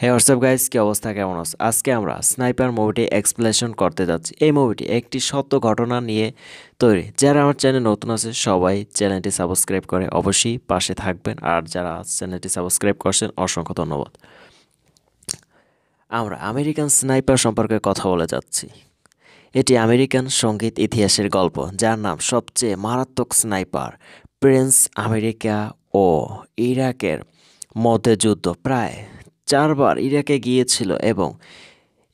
হে WhatsApp guys, কি অবস্থা, কেমন আছো? আজকে আমরা স্নাইপার মুভিটি এক্সপ্লেনেশন করতে যাচ্ছি। এই মুভিটি একটি সত্য ঘটনা নিয়ে তৈরি। যারা আমার চ্যানেল নতুন আছে সবাই চ্যানেলটি সাবস্ক্রাইব করে অবশ্যই পাশে থাকবেন, আর যারা চ্যানেলটি সাবস্ক্রাইব করছেন অসংখ্য ধন্যবাদ। আমরা আমেরিকান স্নাইপার সম্পর্কে কথা বলে যাচ্ছি। এটি আমেরিকান সঙ্গীত ইতিহাসের গল্প, যার নাম সবচেয়ে মারাত্মক স্নাইপার। প্রিন্স আমেরিকা ও ইরাকের মধ্যে যুদ্ধ প্রায় 4বার ইরাকে গিয়েছিল এবং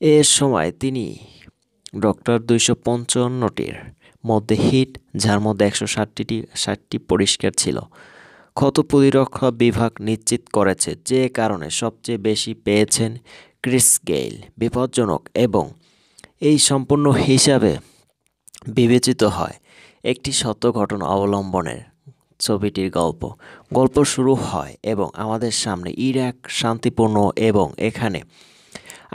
এ সময় তিনি ডক্টর 255টির মধ্যে হিট, যার মধ্যে 160টি পরিষ্কার ছিল। ক্ষত প্রতিরক্ষা বিভাগ নিশ্চিত করেছে যে কারণে সবচেয়ে বেশি পেয়েছেন ক্রিস গেইল। বিপজ্জনক এবং এই সম্পূর্ণ হিসাবে বিবেচিত হয় একটি সত্য ঘটনা অবলম্বনের ছবিটির গল্প শুরু হয় এবং আমাদের সামনে ইরাক শান্তিপূর্ণ, এবং এখানে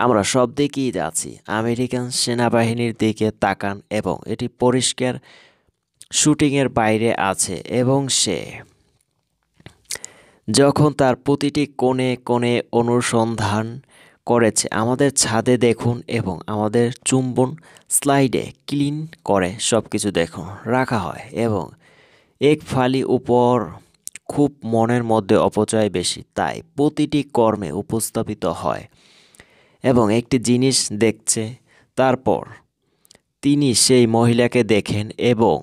আমরা সব দিকেই যাচ্ছি। আমেরিকান সেনাবাহিনীর দিকে তাকান এবং এটি পরিষ্কার শুটিংয়ের বাইরে আছে, এবং সে যখন তার প্রতিটি কোণে কোণে অনুসন্ধান করেছে। আমাদের ছাদে দেখুন এবং আমাদের চুম্বন স্লাইডে ক্লিন করে সব কিছু দেখুন রাখা হয়, এবং এক ফালি উপর খুব মনের মধ্যে অপচয় বেশি, তাই প্রতিটি কর্মে উপস্থাপিত হয় এবং একটি জিনিস দেখছে। তারপর তিনি সেই মহিলাকে দেখেন এবং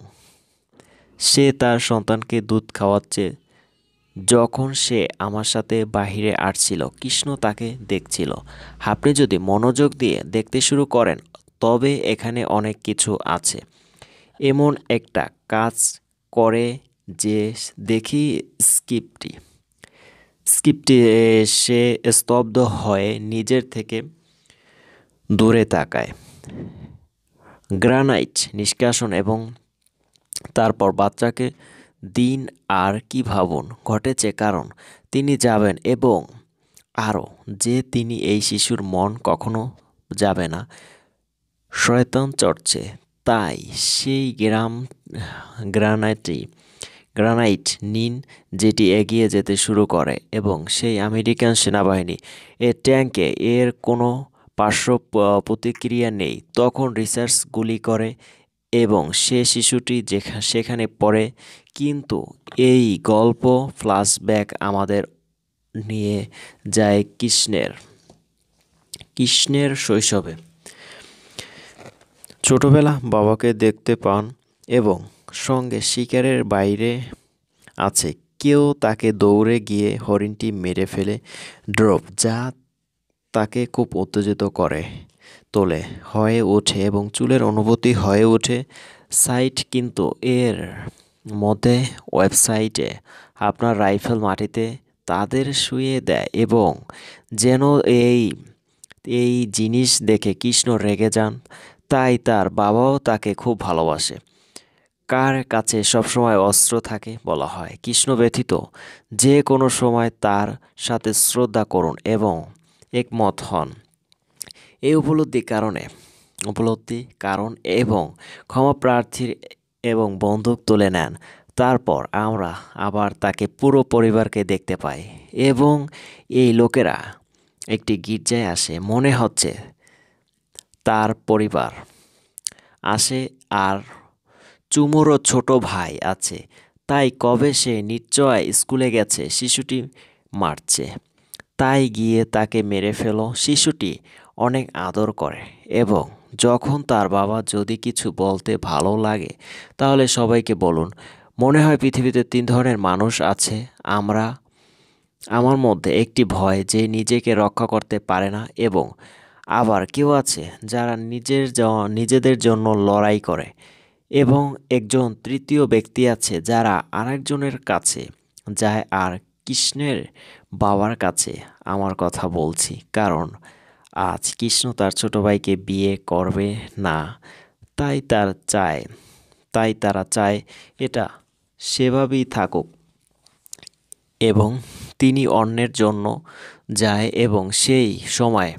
সে তার সন্তানকে দুধ খাওয়াচ্ছে। যখন সে আমার সাথে বাহিরে আসছিল, কৃষ্ণ তাকে দেখছিল। আপনি যদি মনোযোগ দিয়ে দেখতে শুরু করেন তবে এখানে অনেক কিছু আছে। এমন একটা কাজ করে যে দেখি স্ক্রিপ্টটি সে স্তব্ধ হয়ে নিজের থেকে দূরে তাকায়। গ্রানাইট নিষ্কাশন এবং তারপর বাচ্চাকে দিন। আর কি ভাবুন ঘটেছে, কারণ তিনি যাবেন এবং আরও যে তিনি এই শিশুর মন কখনো যাবে না। শয়তান চড়ছে, তাই সেই গ্রানাইট নিন, যেটি এগিয়ে যেতে শুরু করে এবং সেই আমেরিকান সেনাবাহিনী এর ট্যাঙ্কে এর কোনো পার্শ্ব প্রতিক্রিয়া নেই। তখন রিসার্চ গুলি করে এবং সে শিশুটি সেখানে পড়ে। কিন্তু এই গল্প ফ্ল্যাশব্যাক আমাদের নিয়ে যায় কৃষ্ণের শৈশবে। ছোটবেলা বাবাকে দেখতে পান এবং সঙ্গে শিকারের বাইরে আছে কেউ তাকে দৌড়ে গিয়ে হরিণটি মেরে ফেলে ড্রপ, যা তাকে খুব উত্তেজিত করে তোলে হয়ে ওঠে এবং চুলের অনুভূতি হয়ে ওঠে সাইট। কিন্তু এর মধ্যে ওয়েবসাইটে আপনার রাইফেল মাটিতে তাদের শুয়ে দেয়, এবং যেন এই এই জিনিস দেখে কৃষ্ণ রেগে যান। তাই তার বাবাও তাকে খুব ভালোবাসে। কার কাছে সবসময় অস্ত্র থাকে বলা হয়, কৃষ্ণ ব্যতীত যে কোনো সময় তার সাথে শ্রদ্ধা করুন এবং একমত হন। এই উপলব্ধি কারণ এবং ক্ষমা প্রার্থীর এবং বন্দুক তুলে নেন। তারপর আমরা আবার তাকে পুরো পরিবারকে দেখতে পাই, এবং এই লোকেরা একটি গির্জায় আসে, মনে হচ্ছে তার পরিবার আসে, আর চুমুরও ছোট ভাই আছে। তাই কবে সে নিশ্চয় স্কুলে গেছে, শিশুটি মারছে, তাই গিয়ে তাকে মেরে ফেলো। শিশুটি অনেক আদর করে এবং যখন তার বাবা যদি কিছু বলতে ভালো লাগে তাহলে সবাইকে বলুন। মনে হয় পৃথিবীতে 3 ধরনের মানুষ আছে। আমার মধ্যে একটি ভয় যে নিজেকে রক্ষা করতে পারে না, এবং আবার কেউ আছে যারা নিজেদের জন্য লড়াই করে, এবং একজন তৃতীয় ব্যক্তি আছে যারা আরেকজনের কাছে যায়। আর কৃষ্ণের বাবার কাছে আমার কথা বলছি, কারণ আজ কৃষ্ণ তার ছোট ভাইকে বিয়ে করবে না। তাই তারা চায় এটা সেভাবেই থাকুক, এবং তিনি অন্যের জন্য যায় এবং সেই সময়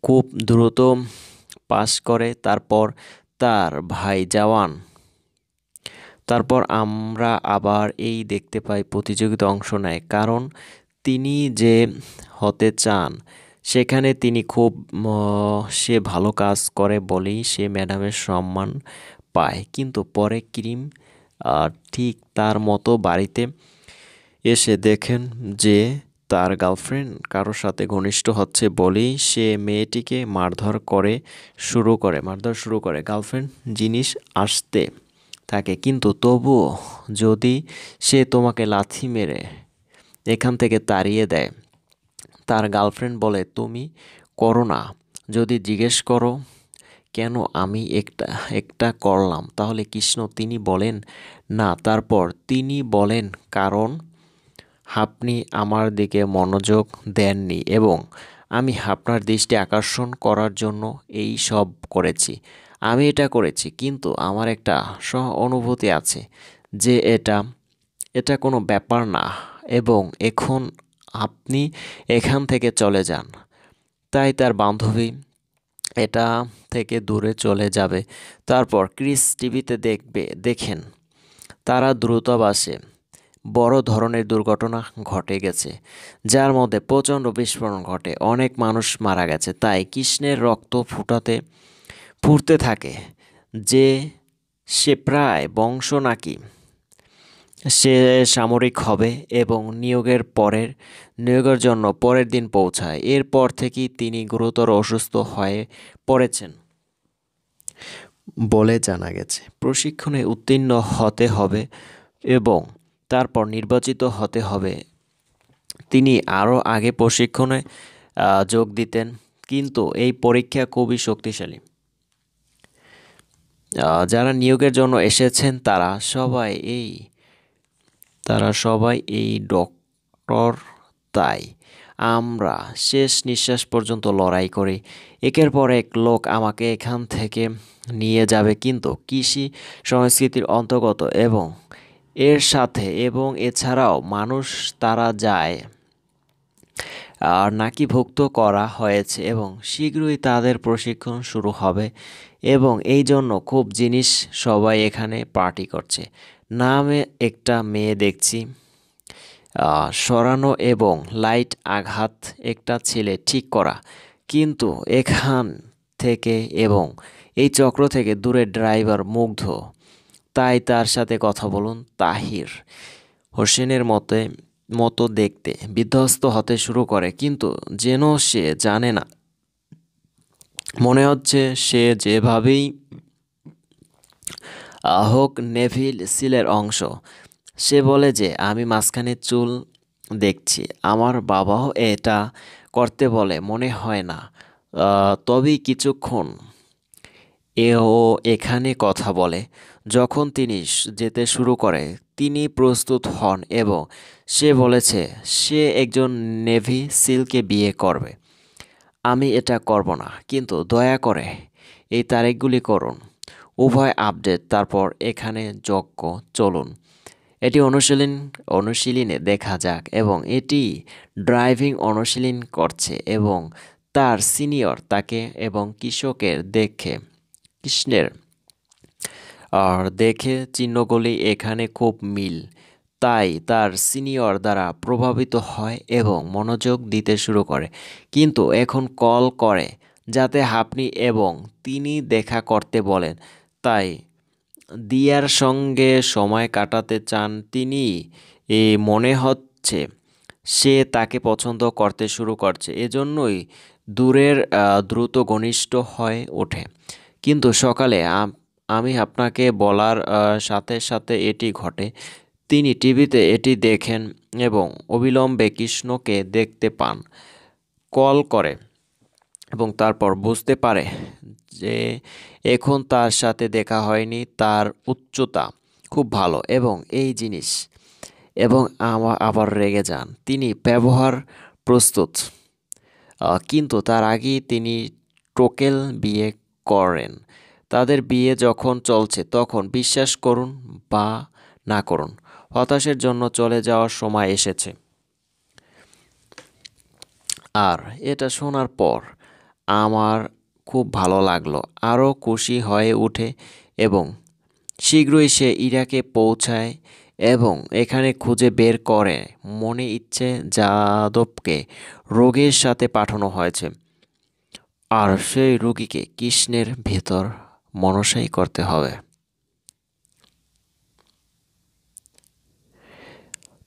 খুব দ্রুত পাস করে। তারপর তার ভাই জওয়ান। তারপর আমরা আবার এই দেখতে পাই প্রতিযোগিতা অংশ নেয়, কারণ তিনি যে হতে চান সেখানে তিনি খুব সে ভালো কাজ করে বলেই সে ম্যাডামের সম্মান পায়, কিন্তু পরে ক্রিম ঠিক তার মতো বাড়িতে এসে দেখেন যে তার গার্লফ্রেন্ড কারোর সাথে ঘনিষ্ঠ হচ্ছে বলেই সে মেয়েটিকে মারধর শুরু করে। গার্লফ্রেন্ড জিনিস আসতে থাকে, কিন্তু তবুও যদি সে তোমাকে লাথি মেরে এখান থেকে তাড়িয়ে দেয়, তার গার্লফ্রেন্ড বলে তুমি করো না। যদি জিজ্ঞেস করো কেন আমি একটা একটা করলাম, তাহলে কৃষ্ণ তিনি বলেন না। তারপর তিনি বলেন কারণ আপনি আমার দিকে মনোযোগ দেননি এবং আমি আপনার দৃষ্টি আকর্ষণ করার জন্য এই সব করেছি। আমি এটা করেছি, কিন্তু আমার একটা সহ অনুভূতি আছে যে এটা এটা কোনো ব্যাপার না এবং এখন আপনি এখান থেকে চলে যান। তাই তার বান্ধবী এটা থেকে দূরে চলে যাবে। তারপর ক্রিস টিভিতে দেখেন তারা দ্রুতবাসে বড় ধরনের দুর্ঘটনা ঘটে গেছে, যার মধ্যে প্রচণ্ড বিস্ফোরণ ঘটে, অনেক মানুষ মারা গেছে। তাই কৃষ্ণের রক্ত ফুটতে থাকে যে সে প্রায় বংশ নাকি সে সামরিক হবে এবং নিয়োগের জন্য পরের দিন পৌঁছায়। এরপর থেকেই তিনি গুরুতর অসুস্থ হয়ে পড়েছেন বলে জানা গেছে। প্রশিক্ষণে উত্তীর্ণ হতে হবে এবং তারপর নির্বাচিত হতে হবে। তিনি আরও আগে প্রশিক্ষণে যোগ দিতেন, কিন্তু এই পরীক্ষা খুবই শক্তিশালী। যারা নিয়োগের জন্য এসেছেন তারা সবাই এই ডক্টর। তাই আমরা শেষ নিঃশ্বাস পর্যন্ত লড়াই করি। একের পর এক লোক আমাকে এখান থেকে নিয়ে যাবে, কিন্তু কৃষি সংস্কৃতির অন্তর্গত এবং এর সাথে এবং এছাড়াও মানুষ তারা যায় আর নাকিভুক্ত করা হয়েছে এবং শীঘ্রই তাদের প্রশিক্ষণ শুরু হবে এবং এই জন্য খুব জিনিস সবাই এখানে পার্টি করছে। নামে একটা মেয়ে দেখছি সরানো এবং লাইট আঘাত একটা ছেলে ঠিক করা, কিন্তু এখান থেকে এবং এই চক্র থেকে দূরে ড্রাইভার মুগ্ধ। তাই তার সাথে কথা বলুন। তাহির হোসেনের মতো দেখতে বিধ্বস্ত হতে শুরু করে, কিন্তু যেন সে জানে না। মনে হচ্ছে সে যেভাবেই হোক নেভিল সিলের অংশ। সে বলে যে আমি মাঝখানে চুল দেখছি, আমার বাবাও এটা করতে বলে মনে হয় না। তবেই কিছুক্ষণ ও এখানে কথা বলে। যখন তিনি যেতে শুরু করে তিনি প্রস্তুত হন এবং সে বলেছে সে একজন নেভি সিলকে বিয়ে করবে। আমি এটা করব না, কিন্তু দয়া করে এই তারিখগুলি করুন। উভয় আপডেট। তারপর এখানে যজ্ঞ চলুন। এটি অনুশীলনে দেখা যাক এবং এটি ড্রাইভিং অনুশীলন করছে এবং তার সিনিয়র তাকে এবং কৃষ্ণের দেখে চিহ্নগুলি এখানে খুব মিল। তাই তার সিনিয়র দ্বারা প্রভাবিত হয় এবং মনোযোগ দিতে শুরু করে, কিন্তু এখন কল করে যাতে আপনি এবং তিনি দেখা করতে বলেন। তাই দিয়ার সঙ্গে সময় কাটাতে চান তিনি। মনে হচ্ছে সে তাকে পছন্দ করতে শুরু করছে, এজন্যই দ্রুত ঘনিষ্ঠ হয়ে ওঠে। কিন্তু সকালে আমি আপনাকে বলার সাথে সাথে এটি ঘটে। তিনি টিভিতে এটি দেখেন এবং অবিলম্বে কৃষ্ণকে দেখতে পান। কল করে এবং তারপর বুঝতে পারে যে এখন তার সাথে দেখা হয়নি। তার উচ্চতা খুব ভালো এবং এই জিনিস এবং আবার রেগে যান। তিনি ব্যবহার প্রস্তুত, কিন্তু তার আগেই তিনি টোকেল বিয়ে করেন। তাদের বিয়ে যখন চলছে তখন বিশ্বাস করুন বা না করুন, হতাশের জন্য চলে যাওয়ার সময় এসেছে। আর এটা শোনার পর আমার খুব ভালো লাগলো, আরও খুশি হয়ে ওঠে এবং শীঘ্রই সে ইরাকে পৌঁছায় এবং এখানে খুঁজে বের করে মনে ইচ্ছে যাদবকে রোগীর সাথে পাঠানো হয়েছে, আর সেই রোগীকে কৃষ্ণের ভেতর মনসাই করতে হবে।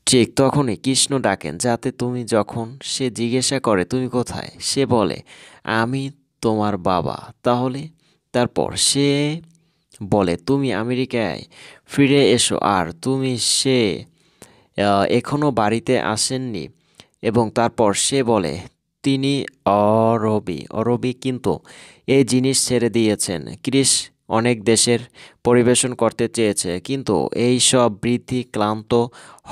ঠিক তখনই কৃষ্ণ ডাকেন যাতে তুমি। যখন সে জিজ্ঞাসা করে তুমি কোথায়, সে বলে আমি তোমার বাবা। তাহলে তারপর সে বলে তুমি আমেরিকায় ফিরে এসো, আর তুমি সে এখনো বাড়িতে আসেননি। এবং তারপর সে বলে তিনি অরবি অরবি কিন্তু এই জিনিস ছেড়ে দিয়েছেন। ক্রিস অনেক দেশের পরিবেশন করতে চেয়েছে, কিন্তু এই সব বৃদ্ধি ক্লান্ত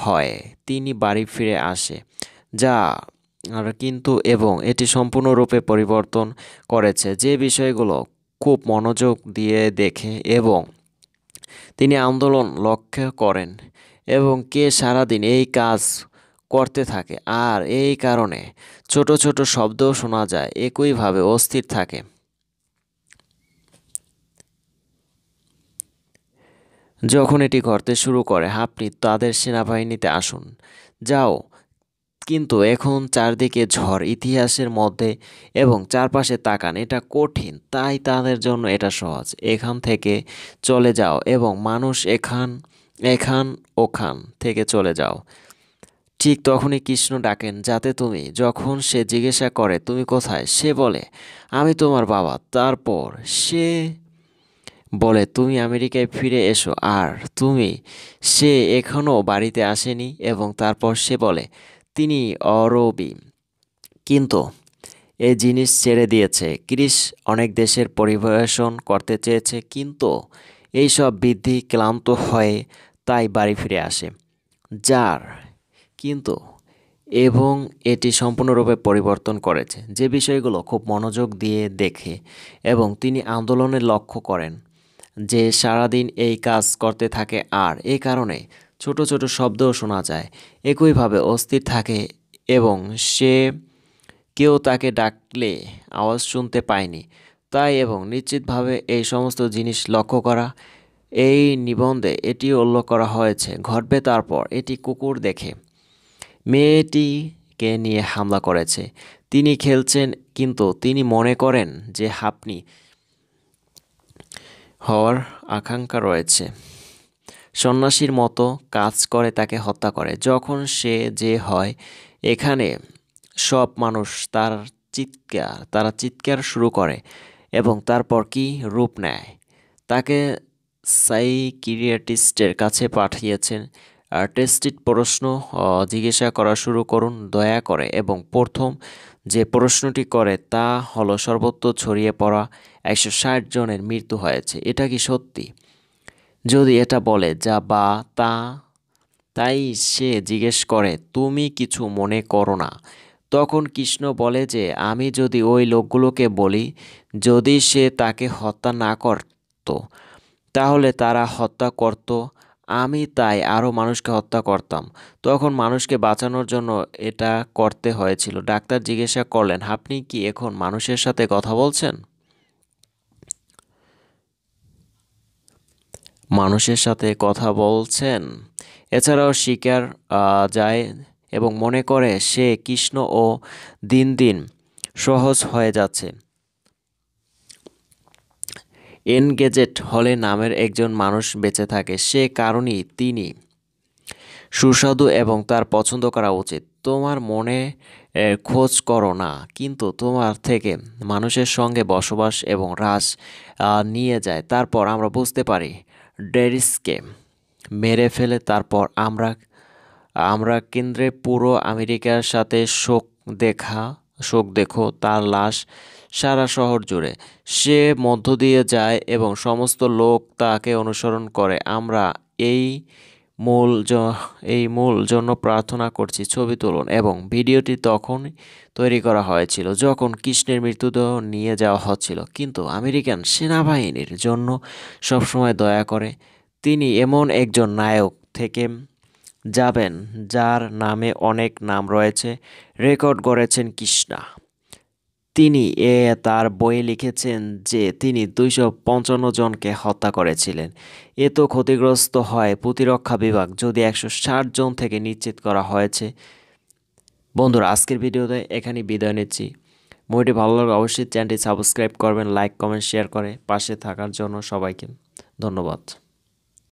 হয় তিনি বাড়ি ফিরে আসে, যা আর কিন্তু এবং এটি সম্পূর্ণরূপে পরিবর্তন করেছে যে বিষয়গুলো খুব মনোযোগ দিয়ে দেখে এবং তিনি আন্দোলন লক্ষ্য করেন এবং কে সারাদিন এই কাজ করতে থাকে, আর এই কারণে ছোট ছোট শব্দও শোনা যায়, একইভাবে অস্থির থাকে। যখন এটি করতে শুরু করে আপনি তাদের সেনাবাহিনীতে আসুন, যাও। কিন্তু এখন চারদিকে ঝড় ইতিহাসের মধ্যে এবং চারপাশে তাকান, এটা কঠিন, তাই তাদের জন্য এটা সহজ। এখান থেকে চলে যাও এবং মানুষ এখান এখান ওখান থেকে চলে যাও। ঠিক তখনই কৃষ্ণ ডাকেন যাতে তুমি। যখন সে জিজ্ঞাসা করে তুমি কোথায়, সে বলে আমি তোমার বাবা। তারপর সে বলে তুমি আমেরিকায় ফিরে এসো, আর তুমি সে এখনও বাড়িতে আসেনি। এবং তারপর সে বলে তিনি অরবি কিন্তু এই জিনিস ছেড়ে দিয়েছে। ক্রিস অনেক দেশের পরিবেশন করতে চেয়েছে, কিন্তু এইসব বৃদ্ধি ক্লান্ত হয়ে তাই বাড়ি ফিরে আসে, যার কিন্তু এবং এটি সম্পূর্ণরূপে পরিবর্তন করেছে যে বিষয়গুলো খুব মনোযোগ দিয়ে দেখে। এবং তিনি আন্দোলনে লক্ষ্য করেন যে সারাদিন এই কাজ করতে থাকে, আর এই কারণে ছোট ছোট শব্দও শোনা যায়, একইভাবে অস্থির থাকে এবং সে কেউ তাকে ডাকলে আওয়াজ শুনতে পায়নি। তাই এবং নিশ্চিতভাবে এই সমস্ত জিনিস লক্ষ্য করা। এই নিবন্ধে এটিও উল্লেখ করা হয়েছে ঘটবে। তারপর এটি কুকুর দেখে মেয়েটিকে নিয়ে হামলা করেছে। তিনি খেলছেন, কিন্তু তিনি মনে করেন যে আপনি হওয়ার আকাঙ্ক্ষা রয়েছে। সন্ন্যাসীর মতো কাজ করে তাকে হত্যা করে। যখন সে যে হয় এখানে সব মানুষ তারা চিৎকার শুরু করে এবং তারপর কি রূপ নেয়। তাকে সাইকিয়াট্রিস্টের কাছে পাঠিয়েছেন। আর টেস্টিড প্রশ্ন জিজ্ঞাসা করা শুরু করুন দয়া করে। এবং প্রথম যে প্রশ্নটি করে তা হলো সর্বত্র ছড়িয়ে পড়া 160 জনের মৃত্যু হয়েছে, এটা কি সত্যি? যদি এটা বলে যা বা তা, তাই সে জিজ্ঞেস করে তুমি কিছু মনে করো না? তখন কৃষ্ণ বলে যে আমি যদি ওই লোকগুলোকে বলি যদি সে তাকে হত্যা না করত তাহলে তারা হত্যা করত, আমি তাই আরও মানুষকে হত্যা করতাম। তখন মানুষকে বাঁচানোর জন্য এটা করতে হয়েছিল। ডাক্তার জিজ্ঞাসা করলেন আপনি কি এখন মানুষের সাথে কথা বলছেন? মানুষের সাথে কথা বলছেন। এছাড়াও শিকার যায় এবং মনে করে সে কৃষ্ণ ও দিন দিন সহজ হয়ে যাচ্ছে। এনগেজেট হলে নামের একজন মানুষ বেঁচে থাকে, সে কারণেই তিনি সুস্বাদু এবং তার পছন্দ করা উচিত। তোমার মনে খোঁজ করো না, কিন্তু তোমার থেকে মানুষের সঙ্গে বসবাস এবং রাস নিয়ে যায়। তারপর আমরা বুঝতে পারি ডেরিসকে মেরে ফেলে। তারপর আমরা আমরা কেন্দ্রে পুরো আমেরিকার সাথে শোক দেখো তার লাশ সারা শহর জুড়ে। সে মধ্য দিয়ে যায় এবং সমস্ত লোক তাকে অনুসরণ করে। আমরা এই মূল জন্য প্রার্থনা করছি। ছবি তুলুন। এবং ভিডিওটি তখন তৈরি করা হয়েছিল যখন কৃষ্ণের মৃতদেহ নিয়ে যাওয়া হচ্ছিল, কিন্তু আমেরিকান সেনাবাহিনীর জন্য সবসময় দয়া করে। তিনি এমন একজন নায়ক থেকে যাবেন যার নামে অনেক নাম রয়েছে, রেকর্ড গড়েছেন কৃষ্ণা। তিনি তার বইয়ে লিখেছেন যে তিনি 255 জনকে হত্যা করেছিলেন। এত ক্ষতিগ্রস্ত হয় প্রতিরক্ষা বিভাগ যদি 160 জন থেকে নিশ্চিত করা হয়েছে। বন্ধুরা, আজকের ভিডিওতে এখানেই বিদায় নিচ্ছি। মুভিটি ভালো লাগলে অবশ্যই চ্যানেলটি সাবস্ক্রাইব করবেন, লাইক কমেন্ট শেয়ার করে পাশে থাকার জন্য সবাইকে ধন্যবাদ।